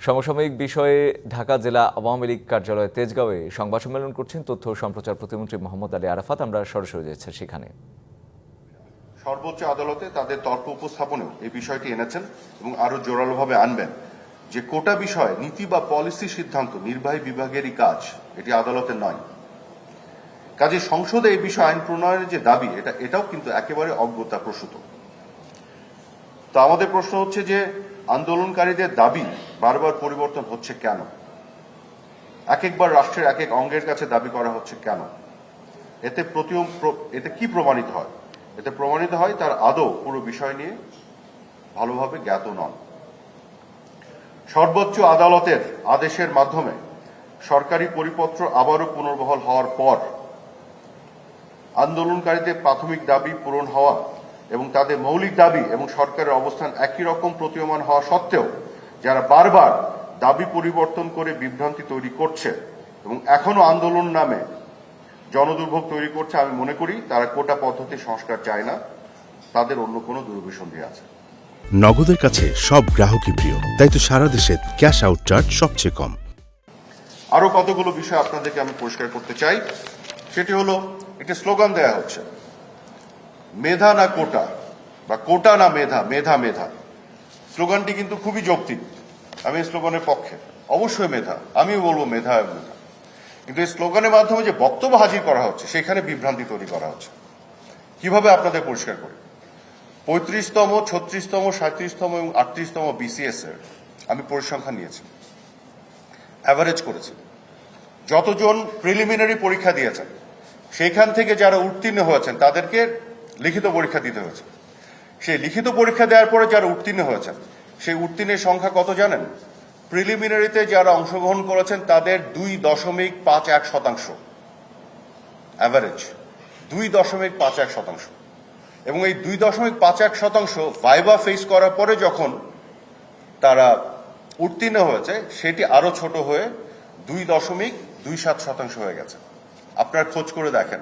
সমসাময়িক বিষয়ে ঢাকা জেলা আওয়ামী লীগ কার্যালয় তেজগাঁওয়ে সংবাদ সম্মেলন করছেন তথ্য ও সম্প্রচার প্রতিমন্ত্রী মোহাম্মদ আলী আরাফাত। আমরা সরাসরি যাচ্ছি সেখানে। সর্বোচ্চ আদালতে তাদের তর্ক উপস্থাপনেও এই বিষয়টি এনেছেন এবং আরো জোরালোভাবে আনবেন যে কোটা বিষয়ে নীতি বা পলিসি সিদ্ধান্ত নির্বাহী বিভাগেরই কাজ, এটি আদালতের নয়। কাজে সংসদে এই বিষয়ে আইন প্রণয়নের যে দাবি এটাও কিন্তু একেবারে অজ্ঞতা প্রসূত। তো আমাদের প্রশ্ন হচ্ছে যে আন্দোলনকারীদের দাবি বারবার পরিবর্তন হচ্ছে কেন? এক একবার রাষ্ট্রের এক এক অঙ্গের কাছে দাবি করা হচ্ছে কেন? এতে কি প্রমাণিত হয়? এতে প্রমাণিত হয় তার আদৌ পুরো বিষয় নিয়ে ভালোভাবে জ্ঞাত নন। সর্বোচ্চ আদালতের আদেশের মাধ্যমে সরকারি পরিপত্র আবারও পুনর্বহাল হওয়ার পর আন্দোলনকারীদের প্রাথমিক দাবি পূরণ হওয়া এবং তাদের মৌলিক দাবি এবং সরকারের অবস্থান একই রকম প্রতীয়মান হওয়া সত্ত্বেও যারা বারবার দাবি পরিবর্তন করে বিভ্রান্তি তৈরি করছে এবং এখনো আন্দোলন নামে জনদুর্ভোগ তৈরি করছে, আমি মনে করি তারা কোটা পদ্ধতি সংস্কার চায় না, তাদের অন্য কোনো দুরভিসন্ধি আছে। নগদের কাছে সব গ্রাহকই প্রিয়, তাই তো সারা দেশে ক্যাশ আউট চার্জ সবচেয়ে কম। আরো কতগুলো বিষয় আপনাদেরকে আমি পরিষ্কার করতে চাই। সেটি হলো, একটি স্লোগান দেয়া হচ্ছে মেধা না কোটা বা কোটা না মেধা, মেধা মেধা। স্লোগানটি কিন্তু খুবই যৌক্তিক, আমি এই স্লোগানের পক্ষে। অবশ্যই মেধা, আমিও বলবো মেধা এবং মেধা, কিন্তু এই স্লোগানের মাধ্যমে যে বক্তব্য হাজির করা হচ্ছে সেখানে বিভ্রান্তি তৈরি করা হচ্ছে। কিভাবে আপনাদের পরিষ্কার করি? 35তম, 36তম, 37তম এবং 38তম বিসিএস এর আমি পরিসংখ্যান নিয়েছি, অ্যাভারেজ করেছি। যতজন প্রিলিমিনারি পরীক্ষা দিয়েছেন সেখান থেকে যারা উত্তীর্ণ হয়েছেন তাদেরকে লিখিত পরীক্ষা দিতে হয়েছে। সেই লিখিত পরীক্ষা দেওয়ার পরে যারা উত্তীর্ণ হয়েছেন সেই উত্তীর্ণের সংখ্যা কত জানেন? প্রিলিমিনারিতে যারা অংশগ্রহণ করেছেন তাদের 2.51%, অ্যাভারেজ 2.51%। এবং এই 2.51% ভাইবা ফেস করার পরে যখন তারা উত্তীর্ণ হয়েছে সেটি আরো ছোট হয়ে 2.27% হয়ে গেছে। আপনারা খোঁজ করে দেখেন।